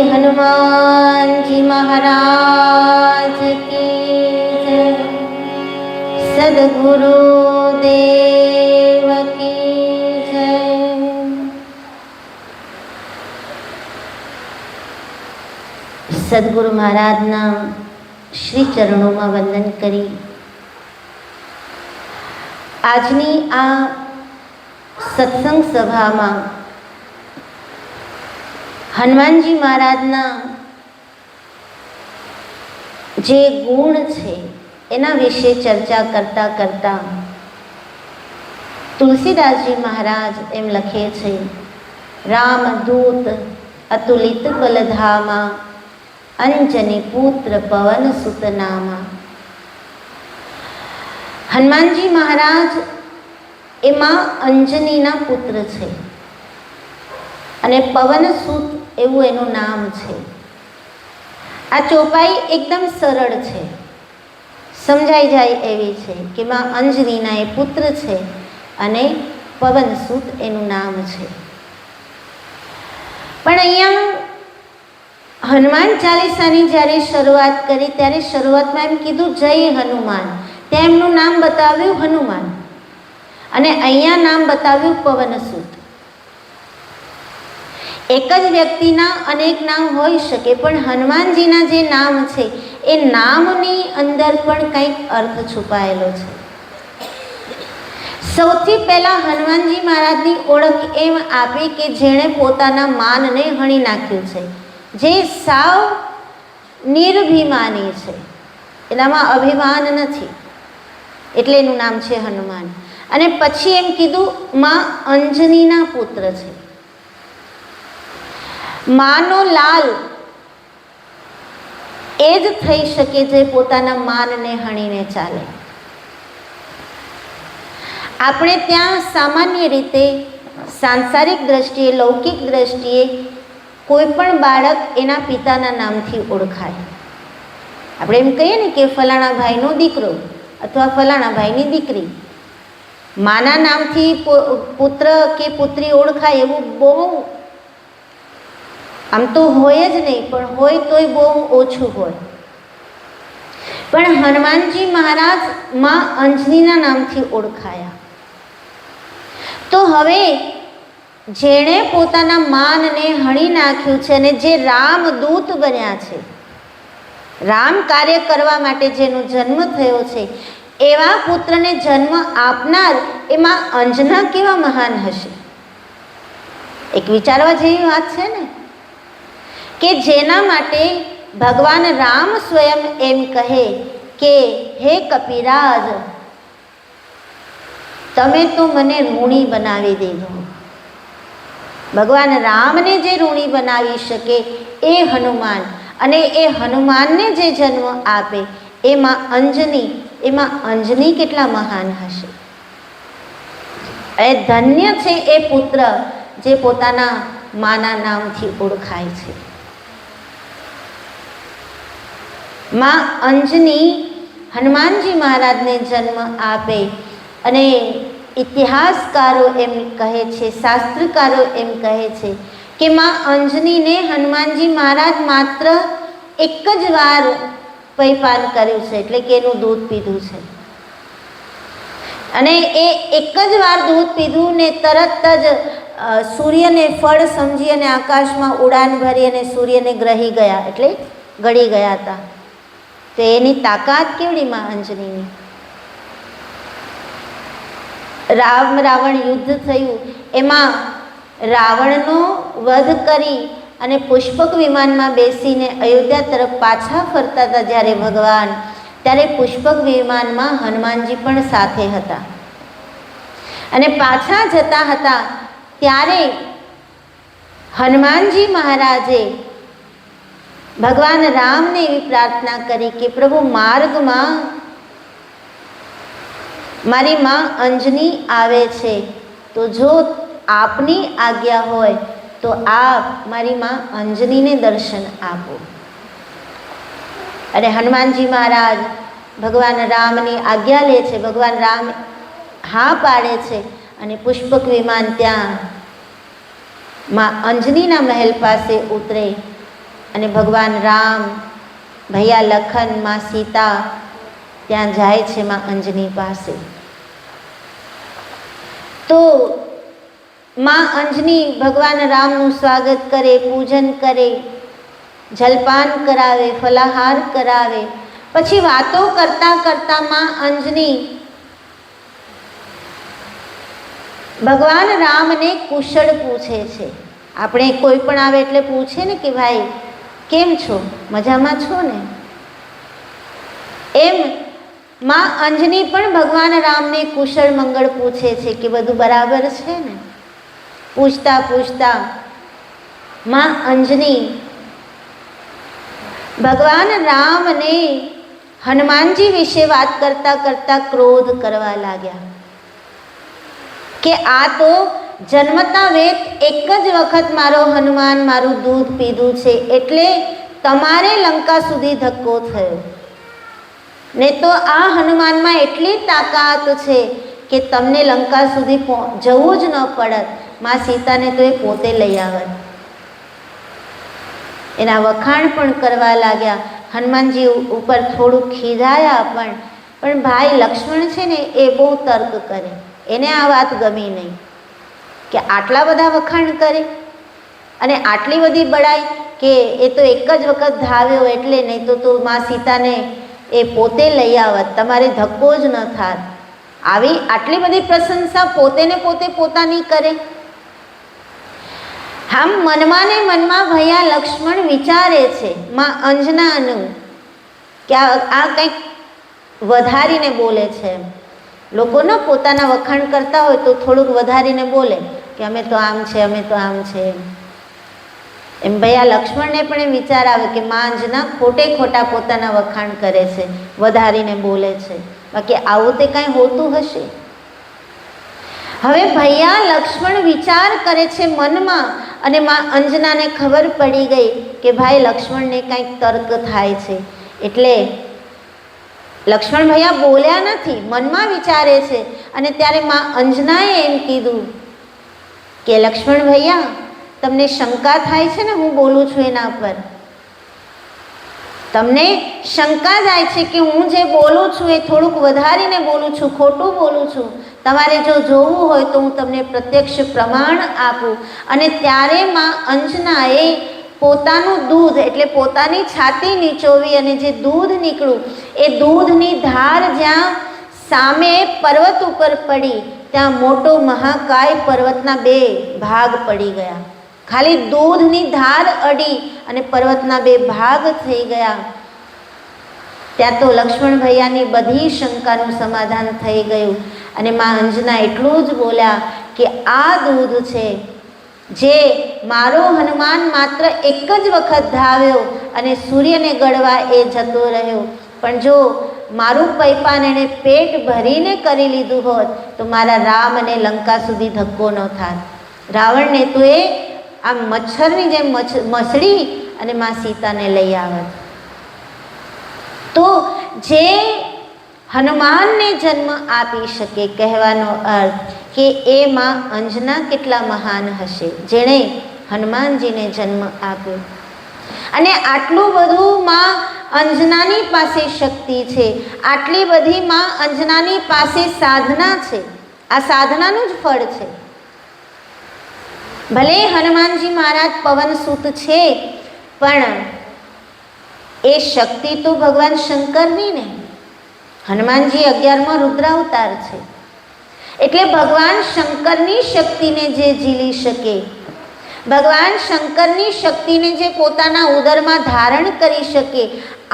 हनुमान जी महाराज की जय। सद्गुरु देव की जय। सद्गुरु महाराजना श्री चरणों में वंदन करी आजनी आ सत्संग सभा में हनुमानजी महाराजना जे गुण छे एना विषे चर्चा करता करता तुलसीदास जी महाराज एम लखे छे, राम दूत अतुलित बलधामा, अंजनी पुत्र पवन सुत नामा। हनुमानजी महाराज एमा अंजनीना पुत्र छे अने पवन सुत एवं एनु नाम छे। आ चौपाई एकदम सरल छे, समझाई जाय एवी छे कि मां अंजनीना ए पुत्र छे अने पवन सुत एनु नाम छे। पण अहींया हनुमान चालीसानी ज्यारे शरूआत करी त्यारे शरूआतमां एम कीधुं जय हनुमान, त्यां एमनुं नाम बताव्युं हनुमान अने अहींया नाम बताव्युं पवन सुत। एक ज व्यक्तिना अनेक नाम होई शके पण हनुमानजीना जे नाम छे ए नामनी अंदर पण कंईक अर्थ छुपायेलो छे। सौथी पहेला हनुमानजी महाराजनी ओळख एम आपी के जेणे पोताना मानने हणी नाख्युं छे, जे साव निर्भिमानी छे, एनामां अभिमान नथी, એટલે એનું નામ છે હનુમાન। અને પછી એમ કીધું માં અંજનીના પુત્ર છે। માનો લાલ એ જ થઈ શકે જે પોતાના માનને હણીને ચાલે। આપણે ત્યાં સામાન્ય રીતે સાંસારિક દ્રષ્ટિએ, લૌકિક દ્રષ્ટિએ કોઈ પણ બાળક એના પિતાના નામથી ઓળખાય। આપણે એમ કહીએ ને કે ફલાણા ભાઈનો દીકરો अथवा फलाणा भाईनी दीकरी। माना नामथी पुत्र के पुत्री ओळखाय एवुं बहु आम तो होय ज नहीं, पण होय तोय बहु ओछुं होय। पण हनुमानजी महाराज मां अंजनीना नामथी ओळखाया। तो हवे जेणे पोताना मानने हणी नाख्युं छे अने जे रामदूत बन्या छे, राम कार्य करवा माटे जेनो जन्म थयो छे एवा पुत्रने जन्म आपनार एमां अंजना केवा महान हशे। एक विचारवा जेवी वात छे ने के जेना माटे भगवान राम स्वयं एम कहे के हे कपिराज तमे तो मने ऋणी बनावी दीधो। भगवान राम ने जे ऋणी बनावी शके ए हनुमान अने ए हनुमान ने जे जन्म आपे एमां अंजनी केटला महान हशे। ए धन्य छे ए पुत्र जे पोताना माना नामथी ओळखाय छे। मां अंजनी हनुमानजी महाराज ने जन्म आपे अने इतिहासकारो एम कहे छे, शास्त्रकारो एम कहे छे कि मां अंजनी ने हनुमानजी महाराज मात्र एक ज वार पयपान कर्युं छे, एटले के एनुं दूध पीधुं छे अने ए एक ज वार दूध पीधुं ने तरत ज सूर्य ने फळ समजी अने आकाशमां उड़ान भरी अने सूर्य ने ग्रही गया, एटले गળી गया हता। तो एनी ताकात केवड़ी मां अंजनीनी। राम रावण युद्ध थयुं एमां रावणनो वध करी अने पुष्पक विमान में बेसीने अयोध्या तरफ पाछा फरता था ज्यारे भगवान, त्यारे पुष्पक विमान में हनुमानजी पण साथे हता अने पाछा जता हता त्यारे हनुमानजी महाराजे भगवान राम ने एवी प्रार्थना करी कि प्रभु मार्ग में मारी मां अंजनी आवे छे तो जो आपनी आज्ञा होय तो आप मारी मां अंजनी ने दर्शन आपो। अरे हनुमानजी महाराज भगवान राम ने आज्ञा ले छे, भगवान राम हाँ पाड़े छे अने पुष्पक विमान त्या मां अंजनीना महल पासे उतरे અને ભગવાન રામ, ભૈયા લખન, માં સીતા ત્યાં જાય છે માં અંજની પાસે. તો માં અંજની ભગવાન રામનું સ્વાગત કરે, પૂજન કરે, જલપાન કરાવે, ફલાહાર કરાવે. પછી વાતો કરતા કરતા માં અંજની ભગવાન રામને કુશળ પૂછે છે. આપણે કોઈ પણ આવે એટલે પૂછે ને કે ભાઈ કેમ છો, મજામાં છો ને? એમ માં અંજની પણ ભગવાન રામને કુશળ મંગળ પૂછે છે કે બધું બરાબર છે ને. પૂછતા પૂછતા માં અંજની ભગવાન રામને હનુમાનજી વિશે વાત કરતા કરતા ક્રોધ કરવા લાગ્યા કે આ તો જન્મતા વેત એક જ વખત મારો હનુમાન મારું દૂધ પીધું છે એટલે તમારે લંકા સુધી ધક્કો થયો, ને તો આ હનુમાનમાં એટલી તાકાત છે કે તમને લંકા સુધી જવું જ ન પડત. માં સીતાને તો એ પોતે લઈ આવત. એના વખાણ પણ કરવા લાગ્યા. હનુમાનજી ઉપર થોડું ખીજાયા પણ ભાઈ લક્ષ્મણ છે ને એ બહુ તર્ક કરે, એને આ વાત ગમી નહીં કે આટલા બધા વખાણ કરે અને આટલી બધી બડાઈ કે એ તો એક જ વખત ધાવ્યો એટલે, નહીં તો માં સીતાને એ પોતે લઈ આવત, તમારે ધક્કો જ ન થાત. આટલી બધી પ્રશંસા પોતે ને પોતે પોતાની કરે. આમ મનમાં ને મનમાં ભૈયા લક્ષ્મણ વિચારે છે માં અંજનાનું કે આ કંઈક વધારીને બોલે છે. લોકો ને પોતાના વખાણ કરતા હોય તો થોડુંક વધારીને બોલે કે અમે તો આમ છે, અમે તો આમ છે. એમ ભૈયા લક્ષ્મણને પણ એમ વિચાર આવે કે માં અંજના ખોટે ખોટા પોતાના વખાણ કરે છે, વધારીને બોલે છે, બાકી આવું તે કાંઈ હોતું હશે. હવે ભૈયા લક્ષ્મણ વિચાર કરે છે મનમાં, અને માં અંજનાને ખબર પડી ગઈ કે ભાઈ લક્ષ્મણને કાંઈક તર્ક થાય છે. એટલે લક્ષ્મણ ભૈયા બોલ્યા નથી, મનમાં વિચારે છે. અને ત્યારે માં અંજનાએ એમ કીધું કે લક્ષ્મણ ભૈયા તમને શંકા થાય છે ને હું બોલું છું એના પર, તમને શંકા જાય છે કે હું જે બોલું છું એ થોડુંક વધારીને બોલું છું, ખોટું બોલું છું. તમારે જો જોવું હોય તો હું તમને પ્રત્યક્ષ પ્રમાણ આપું. અને ત્યારે માં અંજનાએ પોતાનું દૂધ એટલે પોતાની છાતી નીચોવી અને જે દૂધ નીકળ્યું એ દૂધની ધાર જ્યાં સામે પર્વત ઉપર પડી ત્યાં મોટો મહાકાય પર્વતના 2 ભાગ પડી ગયા. ખાલી દૂધની ધાર અડી અને પર્વતના 2 ભાગ થઈ ગયા. ત્યાં તો લક્ષ્મણ ભૈયાની બધી શંકાનું સમાધાન થઈ ગયું. અને માં અંજના એટલું જ બોલ્યા કે આ દૂધ છે જે મારો હનુમાન માત્ર એક જ વખત ધાવ્યો અને સૂર્યને ગળવા એ જતો રહ્યો, પણ જો મારું પૈપાન એણે પેટ ભરીને કરી લીધું હોત તો મારા રામ અને લંકા સુધી ધક્કો ન થાત. રાવણને તો એ આ મચ્છરની જેમ મસળી અને માં સીતાને લઈ આવત. તો જે હનુમાનને જન્મ આપી શકે, કહેવાનો અર્થ કે એ માં અંજના કેટલા મહાન હશે જેણે હનુમાનજીને જન્મ આપ્યો. અને આટલું બધું માં અંજનાની પાસે શક્તિ છે, આટલી બધી માં અંજનાની પાસે સાધના છે. આ સાધનાનું જ ફળ છે. ભલે હનુમાનજી મહારાજ પવન સૂત છે પણ એ શક્તિ તો ભગવાન શંકરની ને. હનુમાનજી 11માં રુદ્રાવતાર છે. એટલે ભગવાન શંકરની શક્તિને જે ઝીલી શકે, ભગવાન શંકરની શક્તિને જે પોતાના ઉદરમાં ધારણ કરી શકે,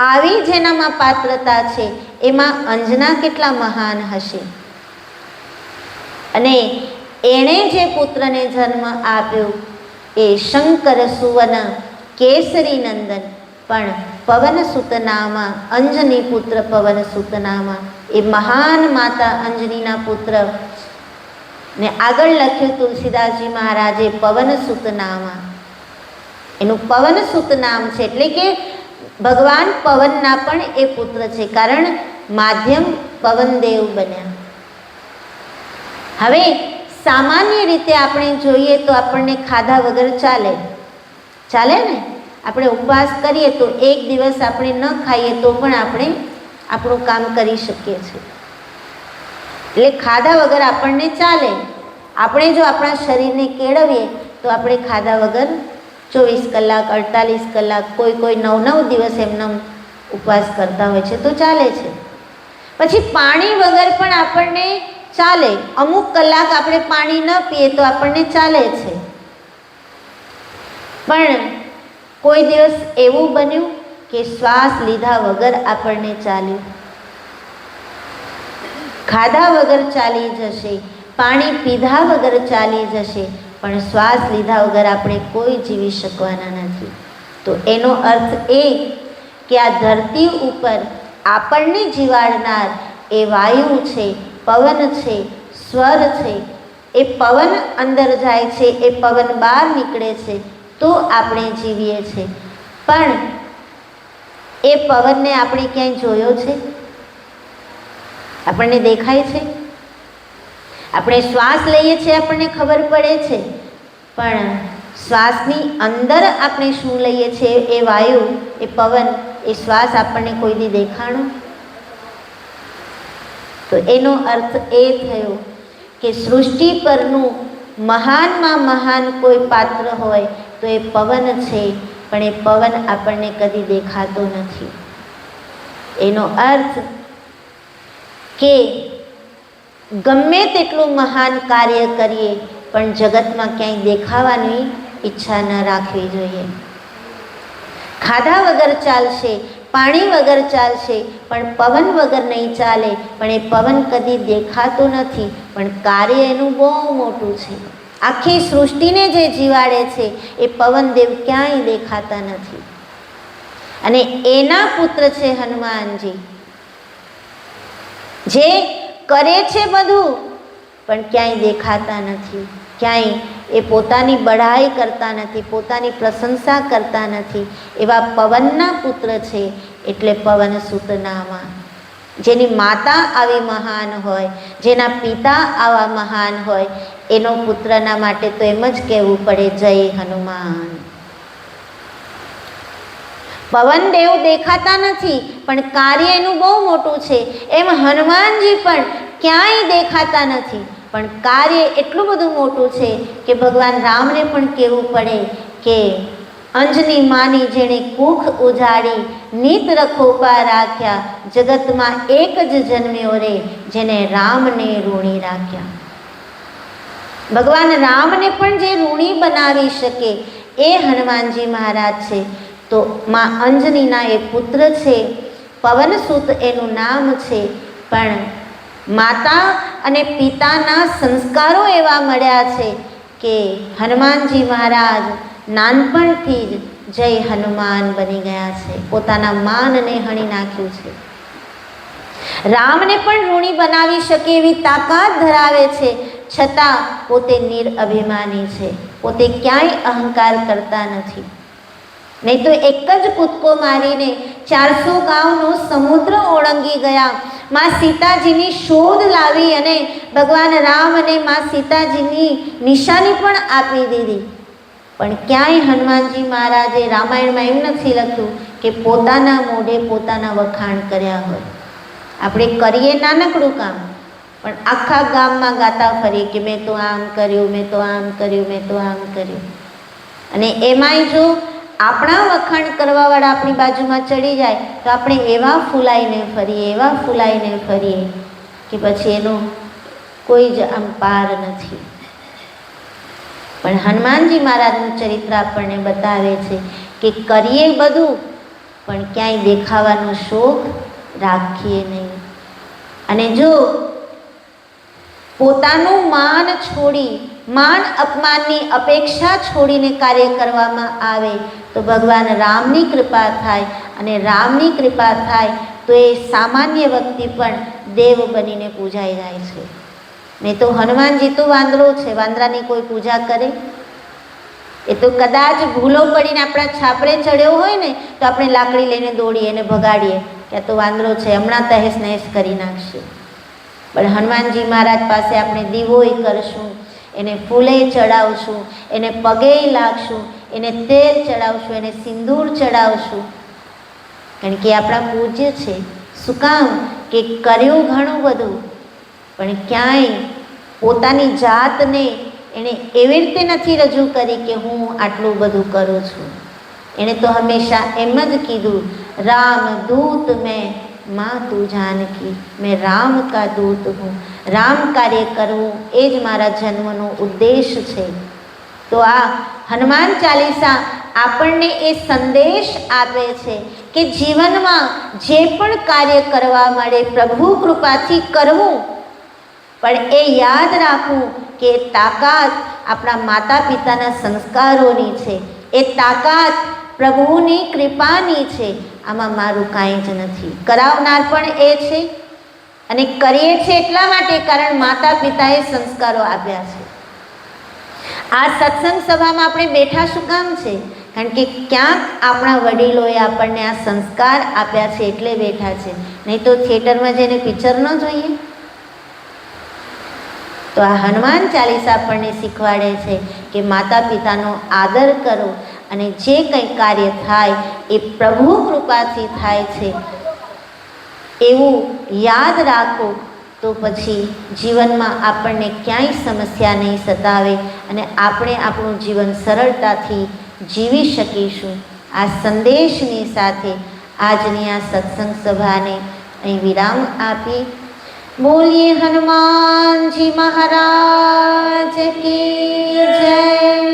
આવી જેનામાં પાત્રતા છે એમાં અંજના કેટલા મહાન હશે. અને એણે જે પુત્રને જન્મ આપ્યો એ શંકર સુવન કેસરી નંદન પણ પવનસુત નામા, અંજની પુત્ર પવનસુત નામા, એ મહાન માતા અંજનીના પુત્ર ને આગળ લખ્યું તુલસીદાસજી મહારાજે પવનસુત નામા. એનું પવનસુત નામ છે એટલે કે ભગવાન પવનના પણ એ પુત્ર છે, કારણ માધ્યમ પવનદેવ બન્યા. હવે સામાન્ય રીતે આપણે જોઈએ તો આપણને ખાધા વગર ચાલે ને. આપણે ઉપવાસ કરીએ તો એક દિવસ આપણે ન ખાઈએ તો પણ આપણે આપણું કામ કરી શકીએ છીએ. એટલે ખાધા વગર આપણને ચાલે. આપણે જો આપણા શરીરને કેળવીએ તો આપણે ખાધા વગર 24 કલાક 48 કલાક કોઈ 9 દિવસ એમનો ઉપવાસ કરતા હોય છે તો ચાલે છે. પછી પાણી વગર પણ આપણને ચાલે. અમુક કલાક આપણે પાણી ન પીએ તો આપણને ચાલે છે. પણ કોઈ દિવસ એવું બન્યું કે શ્વાસ લીધા વગર આપણને ચાલ્યું? ખાધા વગર ચાલી જશે, પાણી પીધા વગર ચાલી જશે, પણ શ્વાસ લીધા વગર આપણે કોઈ જીવી શકવાના નથી. તો એનો અર્થ એ કે આ ધરતી ઉપર આપણને જીવાડનાર એ વાયુ છે, પવન છે, સ્વર છે. એ પવન અંદર જાય છે, એ પવન બહાર નીકળે છે તો આપણે જીવીએ છીએ. પણ એ પવનને આપણે ક્યાંય જોયો છે? આપણને દેખાય છે? આપણે શ્વાસ લઈએ છીએ, આપણને ખબર પડે છે, પણ શ્વાસની અંદર આપણે શું લઈએ છીએ? એ વાયુ, એ પવન, એ શ્વાસ આપણને કોઈ દી દેખાણો? તો એનો અર્થ એ થયો કે સૃષ્ટિ પરનું મહાનમાં મહાન કોઈ પાત્ર હોય તો એ પવન છે, પણ એ પવન આપણને કદી દેખાતો નથી. એનો અર્થ કે ગમે તેટલું મહાન કાર્ય કરીએ પણ જગતમાં ક્યાંય દેખાવાની ઈચ્છા ન રાખવી જોઈએ. ખાધા વગર ચાલશે, પાણી વગર ચાલશે, પણ પવન વગર નહીં ચાલે. પણ એ પવન કદી દેખાતો નથી, પણ કાર્ય એનું બહુ મોટું છે. આખી સૃષ્ટિને જે જીવાડે છે એ પવનદેવ ક્યાંય દેખાતા નથી. અને એના પુત્ર છે હનુમાનજી, જે કરે છે બધું પણ ક્યાંય દેખાતા નથી. ક્યાંય એ પોતાની બડાઈ કરતા નથી, પોતાની પ્રશંસા કરતા નથી. એવા પવનના પુત્ર છે એટલે પવન સુત નામા. જેની માતા આવી મહાન હોય, જેના પિતા આવા મહાન હોય, એનો પુત્રના માટે તો એમ જ કહેવું પડે, જય હનુમાન. પવનદેવ દેખાતા નથી પણ કાર્ય એનું બહુ મોટું છે. એમ હનુમાનજી પણ ક્યાંય દેખાતા નથી પણ કાર્ય એટલું બધું મોટું છે કે ભગવાન રામને પણ કહેવું પડે કે અંજની માની જેણે કુખ ઉજાડી, નીત રખોપા રાખ્યા, જગતમાં એક જ જન્મ્યો રે, જેને રામને ઋણી રાખ્યા. ભગવાન રામને પણ જે ઋણી બનાવી શકે એ હનુમાનજી મહારાજ છે. તો માં અંજનીના એ પુત્ર છે, પવનસુત એનું નામ છે. પણ માતા અને પિતાના સંસ્કારો એવા મળ્યા છે કે હનુમાનજી મહારાજ નાનપણથી જ જય હનુમાન બની ગયા છે. પોતાના માનને હણી નાખ્યું છે. રામને પણ ઋણી બનાવી શકે એવી તાકાત ધરાવે છે, છતાં પોતે નિરઅભિમાની છે. પોતે ક્યાંય અહંકાર કરતા નથી. નહીં તો એક જ કૂદકો મારીને 400 ગાંવનો સમુદ્ર ઓળંગી ગયા. માં સીતાજીની શોધ લાવી અને ભગવાન રામ અને માં સીતાજીની નિશાની પણ આપી દીધી. પણ ક્યાંય હનુમાનજી મહારાજે રામાયણમાં એમ નથી લખ્યું કે પોતાના મોઢે પોતાના વખાણ કર્યા હોય. આપણે કરીએ નાનકડું કામ પણ આખા ગામમાં ગાતા ફરીએ કે મેં તો આમ કર્યું, મેં તો આમ કર્યું, મેં તો આમ કર્યું. અને એમાંય જો આપણા વખાણ કરવાવાળા આપણી બાજુમાં ચડી જાય તો આપણે એવા ફૂલાઈને ફરીએ, એવા ફૂલાઈને ફરીએ કે પછી એનો કોઈ જ આમ પાર નથી. પણ હનુમાનજી મહારાજનું ચરિત્ર આપણને બતાવે છે કે કરીએ બધું પણ ક્યાંય દેખાવાનો શોખ રાખીએ નહીં. અને જો પોતાનું માન છોડી, માન અપમાનની અપેક્ષા છોડીને કાર્ય કરવામાં આવે તો ભગવાન રામની કૃપા થાય. અને રામની કૃપા થાય તો એ સામાન્ય વ્યક્તિ પણ દેવ બનીને પૂજાઈ જાય છે. નહીં તો હનુમાનજી તો વાંદરો છે, વાંદરાની કોઈ પૂજા કરે? એ તો કદાચ ભૂલો પડીને આપણા છાપરે ચડ્યો હોય ને તો આપણે લાકડી લઈને દોડીએ અને ભગાડીએ કે આ તો વાંદરો છે, હમણાં તહેસ નહેસ કરી નાખશે. પણ હનુમાનજી મહારાજ પાસે આપણે દીવોય કરશું, એને ફૂલે ચડાવશું, એને પગે લાગશું, એને તેલ ચડાવશું, એને સિંદૂર ચડાવશું, કારણ કે આપણા પૂજ્ય છે. શું કામ? કે કર્યું ઘણું બધું, પણ ક્યાંય પોતાની જાતને એણે એવી રીતે નથી રજૂ કરી કે હું આટલું બધું કરું છું. એણે તો હંમેશા એમ જ કીધું, રામ દૂત મેં માँ તું જાનકી, મેં રામ કા દૂત હું. રામ કાર્ય કરવું એ જ મારા જન્મનો ઉદ્દેશ છે. તો આ હનુમાન ચાલીસા આપણને એ સંદેશ આપે છે કે જીવનમાં જે પણ કાર્ય કરવા મળે પ્રભુ કૃપાથી કરવું, પણ એ યાદ રાખવું કે તાકાત આપણા માતા પિતાના સંસ્કારોની છે, એ તાકાત પ્રભુની કૃપાની છે. આમાં મારું કાંઈ જ નથી. કરાવનાર પણ એ છે અને કરીએ છીએ એટલા માટે કારણ માતા પિતાએ સંસ્કારો આપ્યા છે. આ સત્સંગ સભામાં આપણે બેઠા શું કામ છે? કારણ કે ક્યાંક આપણા વડીલોએ આપણને આ સંસ્કાર આપ્યા છે એટલે બેઠા છે. નહીં તો થિયેટરમાં જઈને પિક્ચર ન જોઈએ. તો આ હનુમાન ચાલીસા આપણને શીખવાડે છે કે માતા પિતાનો આદર કરો અને જે કંઈ કાર્ય થાય એ પ્રભુ કૃપાથી થાય છે એવું યાદ રાખો, તો પછી જીવનમાં આપણને ક્યાંય સમસ્યા નહીં સતાવે અને આપણે આપણું જીવન સરળતાથી જીવી શકીશું. આ સંદેશની સાથે આજની આ સત્સંગ સભાને અહીં વિરામ આપી. બોલીએ હનુમાનજી મહારાજ કી જય.